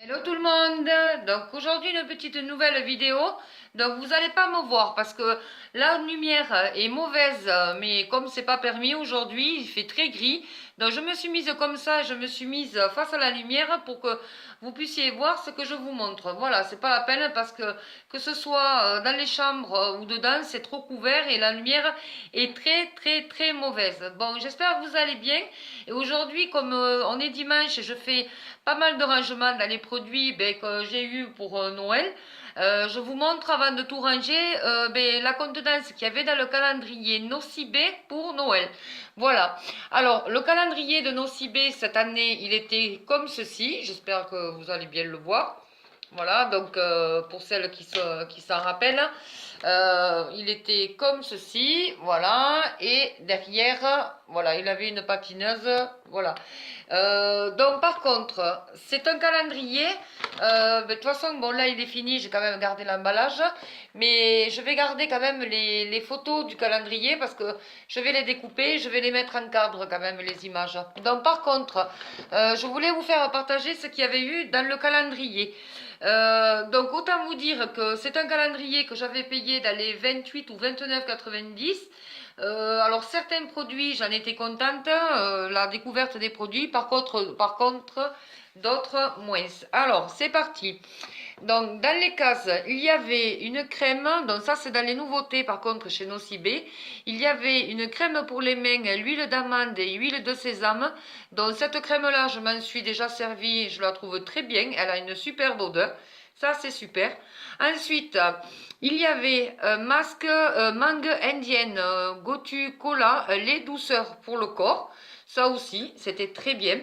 Hello tout le monde. Donc aujourd'hui une petite nouvelle vidéo. Donc vous n'allez pas me voir parce que la lumière est mauvaise, mais comme c'est pas permis aujourd'hui, il fait très gris. Donc je me suis mise comme ça, je me suis mise face à la lumière pour que vous puissiez voir ce que je vous montre. Voilà, c'est pas la peine parce que ce soit dans les chambres ou dedans, c'est trop couvert et la lumière est très mauvaise. Bon, j'espère que vous allez bien. Et aujourd'hui, comme on est dimanche, je fais pas mal de rangements dans les produits que j'ai eu pour Noël. Je vous montre avant de tout ranger la contenance qu'il y avait dans le calendrier Nocibé pour Noël. Voilà. Alors, le calendrier de Nocibé cette année, il était comme ceci. J'espère que vous allez bien le voir. Voilà, donc pour celles qui s'en rappellent, il était comme ceci, voilà, et derrière, voilà, il avait une patineuse, voilà. Donc par contre, c'est un calendrier, de toute façon, bon là il est fini, j'ai quand même gardé l'emballage, mais je vais garder quand même les photos du calendrier parce que je vais les découper, je vais les mettre en cadre quand même les images. Donc par contre, je voulais vous faire partager ce qu'il y avait eu dans le calendrier. Donc autant vous dire que c'est un calendrier que j'avais payé dans les 28 ou 29,90. Alors certains produits, j'en étais contente, la découverte des produits, par contre d'autres moins. Alors c'est parti. Donc dans les cases, il y avait une crème, donc ça c'est dans les nouveautés par contre chez Nocibé. Il y avait une crème pour les mains, l'huile d'amande et huile de sésame. Donc cette crème là, je m'en suis déjà servie, je la trouve très bien, elle a une superbe odeur. Ça c'est super. Ensuite, il y avait un masque mangue indienne, Gotu Cola, lait douceur pour le corps. Ça aussi, c'était très bien.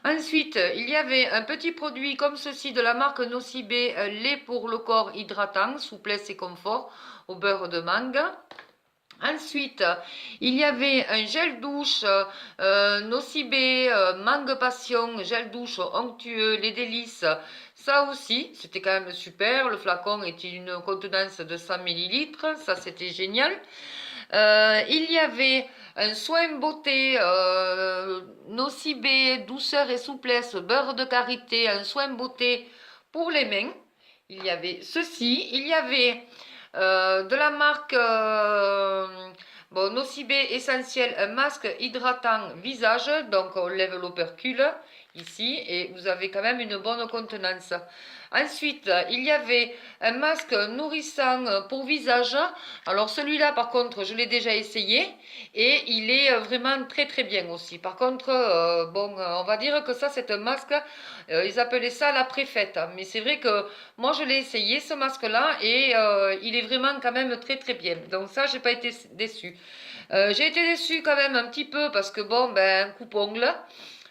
Ensuite, il y avait un petit produit comme ceci de la marque Nocibé, lait pour le corps hydratant, souplesse et confort au beurre de mangue. Ensuite, il y avait un gel douche Nocibé, mangue passion, gel douche onctueux, les délices. Ça aussi, c'était quand même super. Le flacon était une contenance de 100 millilitres. Ça, c'était génial. Il y avait un soin beauté Nocibé, douceur et souplesse, beurre de karité, un soin beauté pour les mains. Il y avait ceci. Il y avait de la marque bon, Nocibé Essentiel, un masque hydratant visage. Donc on lève l'opercule ici et vous avez quand même une bonne contenance. Ensuite, il y avait un masque nourrissant pour visage. Alors celui-là, par contre, je l'ai déjà essayé et il est vraiment très bien aussi. Par contre, bon, on va dire que ça, c'est un masque, ils appelaient ça la préfète. Mais c'est vrai que moi, je l'ai essayé, ce masque-là, et il est vraiment quand même très bien. Donc ça, j'ai pas été déçue. J'ai été déçue quand même un petit peu parce que bon, ben, coupe-ongle.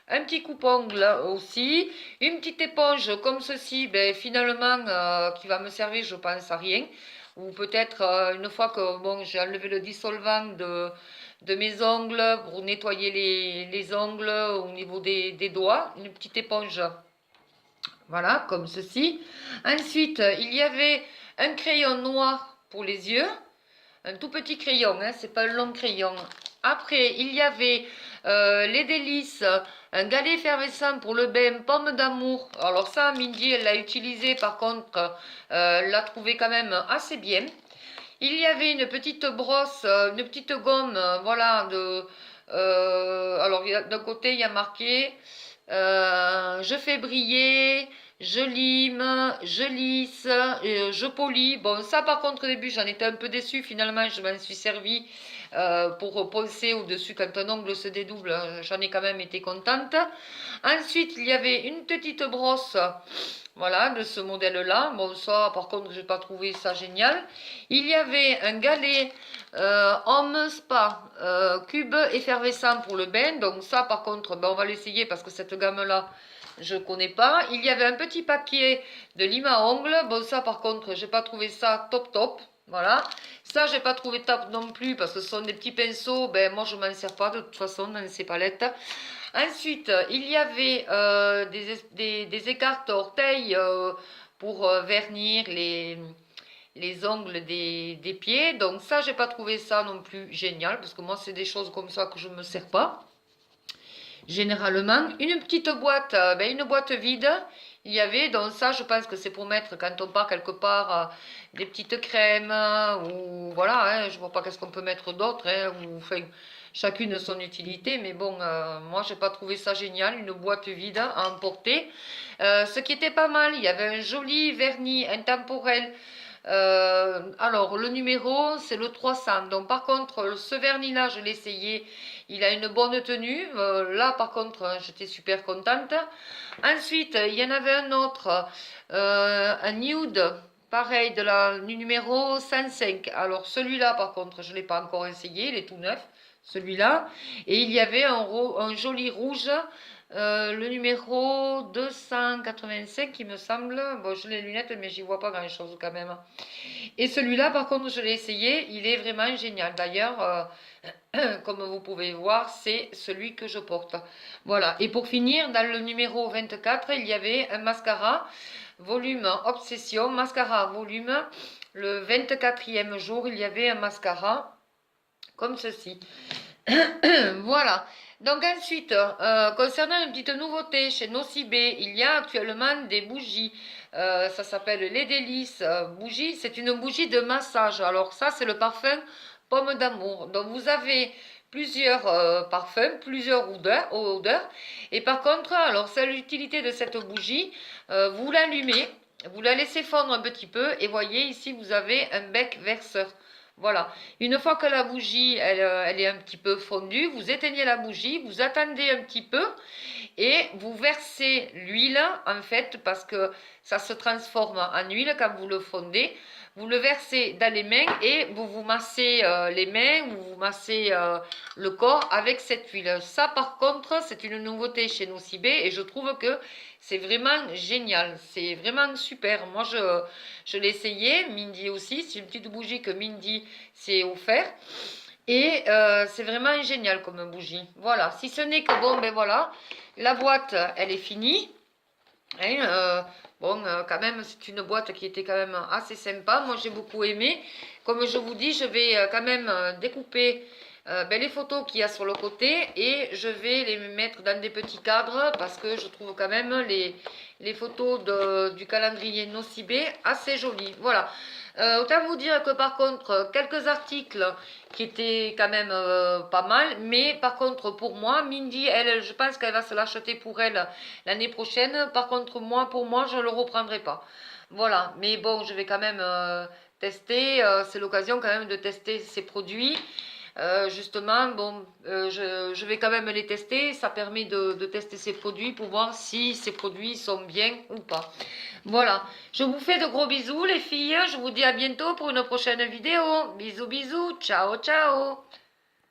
Un petit coupe-ongle aussi, une petite éponge comme ceci, ben, finalement, qui va me servir, je pense, à rien. Ou peut-être une fois que bon, j'ai enlevé le dissolvant de mes ongles pour nettoyer les ongles au niveau des doigts, une petite éponge, voilà, comme ceci. Ensuite, il y avait un crayon noir pour les yeux, un tout petit crayon, hein, c'est pas un long crayon. Après, il y avait les délices, un galet effervescent pour le bain, pomme d'amour. Alors ça, Mindy, elle l'a utilisé, par contre, l'a trouvé quand même assez bien. Il y avait une petite brosse, une petite gomme, voilà, alors d'un côté, il y a marqué je fais briller, je lime, je lisse, je polis. Bon, ça par contre au début j'en étais un peu déçue, finalement je m'en suis servi pour poncer au-dessus quand un ongle se dédouble, j'en ai quand même été contente. Ensuite il y avait une petite brosse, voilà, de ce modèle-là. Bon, ça par contre j'ai pas trouvé ça génial. Il y avait un galet Homme Spa, cube effervescent pour le bain. Donc ça par contre, ben, on va l'essayer parce que cette gamme-là, je ne connais pas. Il y avait un petit paquet de lime à ongles. Bon ça par contre, j'ai pas trouvé ça top. Voilà. Ça, j'ai pas trouvé top non plus parce que ce sont des petits pinceaux. Ben moi, je m'en sers pas de toute façon dans ces palettes. Ensuite, il y avait des écarts orteils pour vernir les ongles des pieds. Donc ça, j'ai pas trouvé ça non plus génial, parce que moi, c'est des choses comme ça que je me sers pas. Généralement, une petite boîte, une boîte vide. il y avait, donc ça je pense que c'est pour mettre quand on part quelque part des petites crèmes ou voilà, hein, je vois pas qu'est-ce qu'on peut mettre d'autre, hein, ou enfin chacune son utilité, mais bon, moi j'ai pas trouvé ça génial, une boîte vide à emporter. Ce qui était pas mal, il y avait un joli vernis intemporel. Alors le numéro c'est le 300, donc par contre ce vernis là je l'ai essayé, il a une bonne tenue, là par contre j'étais super contente. Ensuite il y en avait un autre, un nude, pareil du numéro 105, alors celui-là par contre je ne l'ai pas encore essayé, il est tout neuf celui-là, et il y avait un joli rouge, le numéro 285 il me semble, bon j'ai les lunettes mais j'y vois pas grand chose quand même. Et celui-là par contre je l'ai essayé, il est vraiment génial. D'ailleurs, comme vous pouvez voir, c'est celui que je porte. Voilà, et pour finir, dans le numéro 24, il y avait un mascara, volume Obsession, mascara volume. Le 24e jour, il y avait un mascara comme ceci. Voilà. Donc ensuite, concernant une petite nouveauté chez Nocibé, il y a actuellement des bougies. Ça s'appelle les délices bougies. C'est une bougie de massage. Alors ça, c'est le parfum pomme d'amour. Donc vous avez plusieurs parfums, plusieurs odeurs. Et par contre, alors c'est l'utilité de cette bougie. Vous l'allumez, vous la laissez fondre un petit peu. Et voyez ici, vous avez un bec verseur. Voilà, une fois que la bougie elle est un petit peu fondue, vous éteignez la bougie, vous attendez un petit peu et vous versez l'huile en fait parce que ça se transforme en huile quand vous le fondez. Vous le versez dans les mains et vous vous massez les mains ou vous massez le corps avec cette huile. Ça par contre c'est une nouveauté chez Nocibé et je trouve que c'est vraiment génial, c'est vraiment super. Moi je l'ai essayé, Mindy aussi, c'est une petite bougie que Mindy s'est offert. Et c'est vraiment génial comme bougie. Voilà, si ce n'est que bon, ben voilà, la boîte, elle est finie. Hein, bon, quand même, c'est une boîte qui était quand même assez sympa. Moi, j'ai beaucoup aimé. Comme je vous dis, je vais quand même découper ben, les photos qu'il y a sur le côté et je vais les mettre dans des petits cadres parce que je trouve quand même les photos du calendrier Nocibé assez jolies. Voilà. Autant vous dire que par contre, quelques articles qui étaient quand même pas mal, mais par contre pour moi, Mindy, elle, je pense qu'elle va se l'acheter pour elle l'année prochaine. Par contre, moi, pour moi, je ne le reprendrai pas. Voilà, mais bon, je vais quand même tester, c'est l'occasion quand même de tester ces produits. Justement, bon, je vais quand même les tester. Ça permet de tester ces produits pour voir si ces produits sont bien ou pas. Voilà, je vous fais de gros bisous les filles. Je vous dis à bientôt pour une prochaine vidéo. Bisous, bisous. Ciao, ciao.